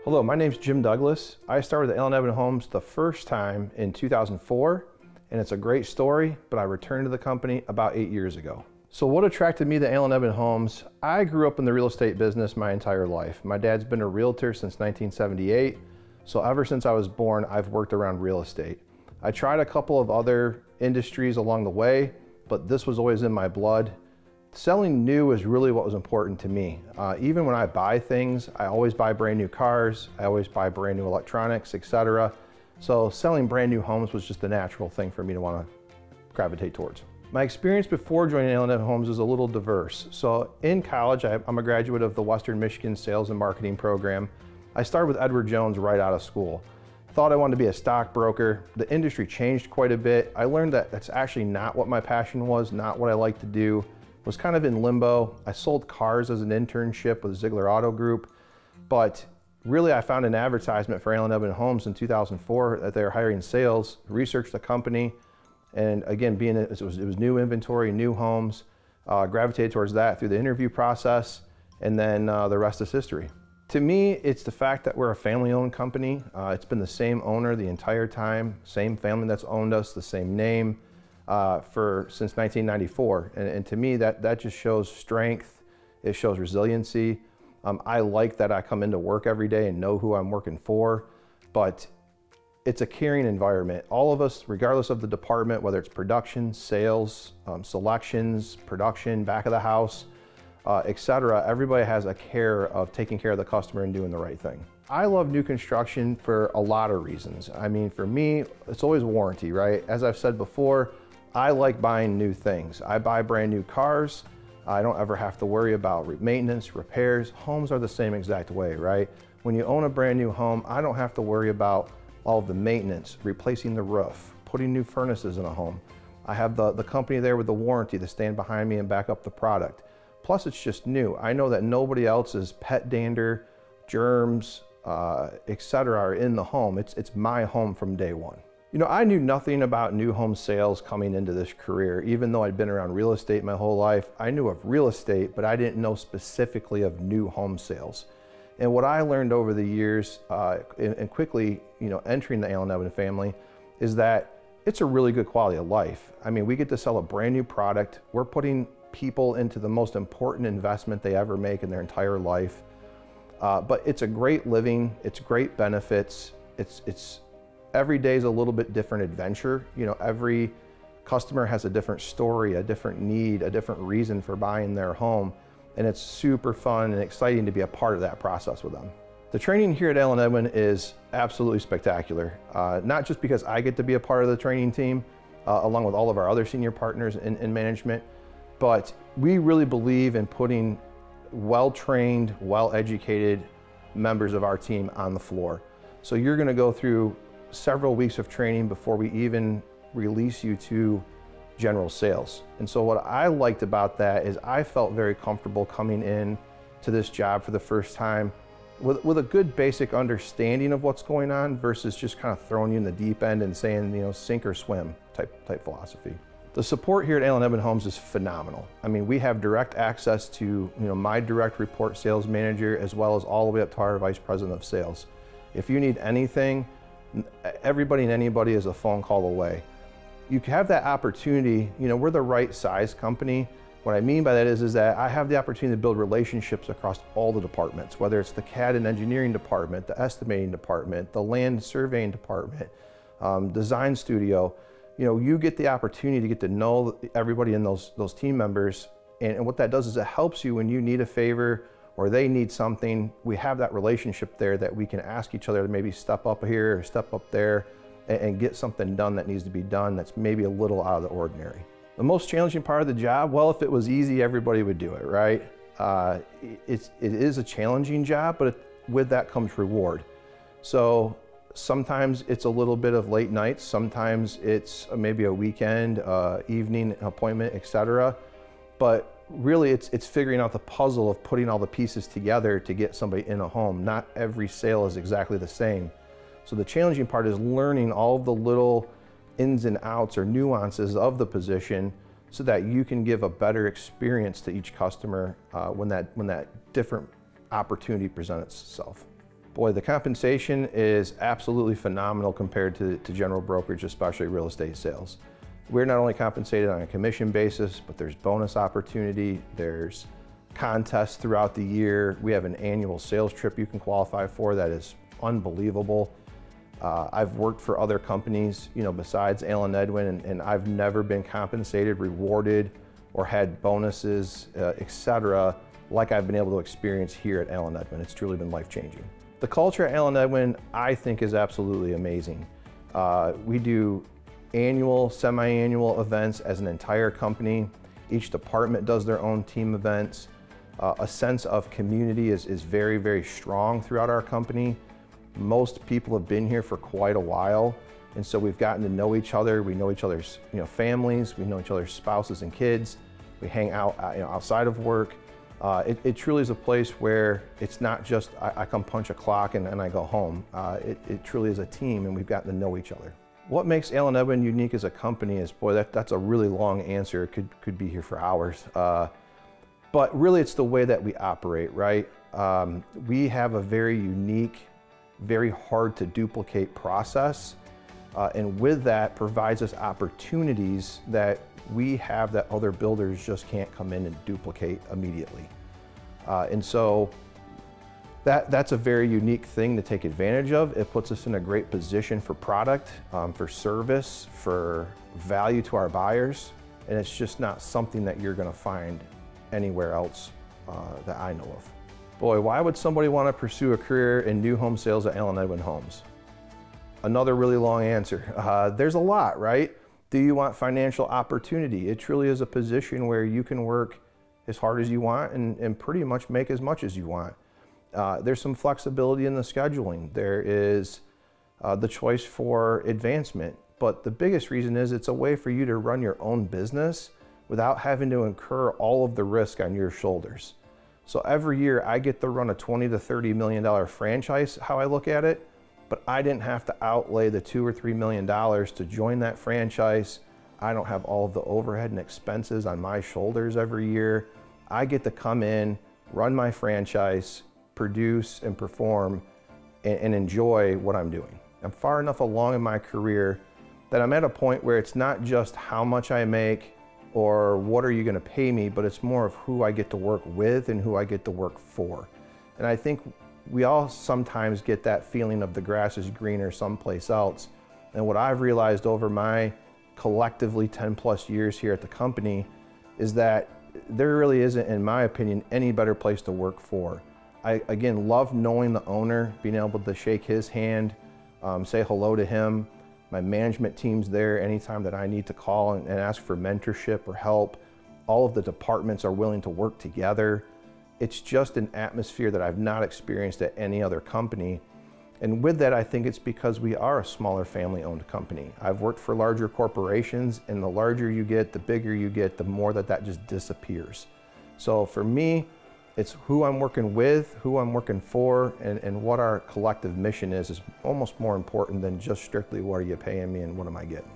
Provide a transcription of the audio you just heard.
Hello, my name's Jim Douglas. I started at Allen Edwin Homes the first time in 2004, and it's a great story, but I returned to the company about 8 years ago. So what attracted me to Allen Edwin Homes? I grew up in the real estate business my entire life. My dad's been a realtor since 1978, so ever since I was born, I've worked around real estate. I tried a couple of other industries along the way, but this was always in my blood. Selling new is really what was important to me. Even when I buy things, I always buy brand new cars, I always buy brand new electronics, etc. So selling brand new homes was just a natural thing for me to want to gravitate towards. My experience before joining Allen Edwin Homes is a little diverse. So in college, I'm a graduate of the Western Michigan Sales and Marketing program. I started with Edward Jones right out of school. Thought I wanted to be a stockbroker. The industry changed quite a bit. I learned that that's actually not what my passion was, not what I like to do. Was kind of in limbo. I sold cars as an internship with Ziegler Auto Group, but really I found an advertisement for Allen Edwin Homes in 2004 that they were hiring sales, researched the company, and again, being it was new inventory, new homes, gravitated towards that through the interview process, and then the rest is history. To me, it's the fact that we're a family-owned company. It's been the same owner the entire time, same family that's owned us, the same name. Since 1994, and to me that just shows strength. It shows resiliency. I like that I come into work every day and know who I'm working for, but it's a caring environment. All of us, regardless of the department, whether it's production, sales, selections, production, back of the house, etc., everybody has a care of taking care of the customer and doing the right thing. I love new construction for a lot of reasons. I mean, for me, it's always warranty, right? As I've said before, I like buying new things. I buy brand new cars. I don't ever have to worry about maintenance, repairs. Homes are the same exact way, right? When you own a brand new home, I don't have to worry about all of the maintenance, replacing the roof, putting new furnaces in a home. I have the company there with the warranty to stand behind me and back up the product. Plus, it's just new. I know that nobody else's pet dander, germs, etc. are in the home. It's my home from day one. You know, I knew nothing about new home sales coming into this career. Even though I'd been around real estate my whole life, I knew of real estate, but I didn't know specifically of new home sales. And what I learned over the years, and quickly, entering the Allen Edwin family, is that it's a really good quality of life. I mean, we get to sell a brand new product. We're putting people into the most important investment they ever make in their entire life. But it's a great living, it's great benefits, it's every day is a little bit different adventure. Every customer has a different story, a different need, a different reason for buying their home. And it's super fun and exciting to be a part of that process with them. The training here at Allen Edwin is absolutely spectacular. Not just because I get to be a part of the training team, along with all of our other senior partners in management, but we really believe in putting well-trained, well-educated members of our team on the floor. So you're gonna go through several weeks of training before we even release you to general sales. And so what I liked about that is I felt very comfortable coming in to this job for the first time with a good basic understanding of what's going on versus just kind of throwing you in the deep end and saying, sink or swim type philosophy. The support here at Allen Edwin Homes is phenomenal. I mean, we have direct access to my direct report sales manager, as well as all the way up to our vice president of sales. If you need anything, everybody and anybody is a phone call away. You have that opportunity, we're the right size company. What I mean by that is that I have the opportunity to build relationships across all the departments, whether it's the CAD and engineering department, the estimating department, the land surveying department, design studio. You get the opportunity to get to know everybody in those team members. And what that does is it helps you when you need a favor or they need something. We have that relationship there that we can ask each other to maybe step up here or step up there and get something done that needs to be done that's maybe a little out of the ordinary. The most challenging part of the job, well, if it was easy, everybody would do it, right? It is a challenging job, but with that comes reward. So sometimes it's a little bit of late nights, sometimes it's maybe a weekend, evening appointment, etc. But really it's figuring out the puzzle of putting all the pieces together to get somebody in a home. Not every sale is exactly the same. So the challenging part is learning all of the little ins and outs or nuances of the position so that you can give a better experience to each customer when that different opportunity presents itself. Boy, the compensation is absolutely phenomenal compared to general brokerage, especially real estate sales. We're not only compensated on a commission basis, but there's bonus opportunity, there's contests throughout the year. We have an annual sales trip you can qualify for that is unbelievable. I've worked for other companies, besides Allen Edwin, and I've never been compensated, rewarded, or had bonuses, etc., like I've been able to experience here at Allen Edwin. It's truly been life-changing. The culture at Allen Edwin, I think, is absolutely amazing. We do annual, semi-annual events as an entire company. Each department does their own team events. A sense of community is very, very strong throughout our company. Most people have been here for quite a while, and so we've gotten to know each other. We know each other's families, we know each other's spouses and kids. We hang out outside of work. It truly is a place where it's not just I come punch a clock and I go home. It truly is a team, and we've gotten to know each other. What makes Allen Edwin unique as a company is, boy, that's a really long answer. It could be here for hours. But really it's the way that we operate, right? We have a very unique, very hard to duplicate process. And with that provides us opportunities that we have that other builders just can't come in and duplicate immediately. And so that's a very unique thing to take advantage of. It puts us in a great position for product, for service, for value to our buyers. And it's just not something that you're gonna find anywhere else that I know of. Boy, why would somebody want to pursue a career in new home sales at Allen Edwin Homes? Another really long answer. There's a lot, right? Do you want financial opportunity? It truly is a position where you can work as hard as you want and pretty much make as much as you want. There's some flexibility in the scheduling. There is the choice for advancement, but the biggest reason is it's a way for you to run your own business without having to incur all of the risk on your shoulders. So every year I get to run a $20 to $30 million franchise, how I look at it, but I didn't have to outlay the $2 or $3 million to join that franchise. I don't have all of the overhead and expenses on my shoulders every year. I get to come in, run my franchise, produce and perform, and enjoy what I'm doing. I'm far enough along in my career that I'm at a point where it's not just how much I make or what are you gonna pay me, but it's more of who I get to work with and who I get to work for. And I think we all sometimes get that feeling of the grass is greener someplace else. And what I've realized over my collectively 10 plus years here at the company is that there really isn't, in my opinion, any better place to work for. I, again, love knowing the owner, being able to shake his hand, say hello to him. My management team's there anytime that I need to call and ask for mentorship or help. All of the departments are willing to work together. It's just an atmosphere that I've not experienced at any other company. And with that, I think it's because we are a smaller family-owned company. I've worked for larger corporations, and the larger you get, the bigger you get, the more that just disappears. So for me, it's who I'm working with, who I'm working for, and what our collective mission is almost more important than just strictly what are you paying me and what am I getting.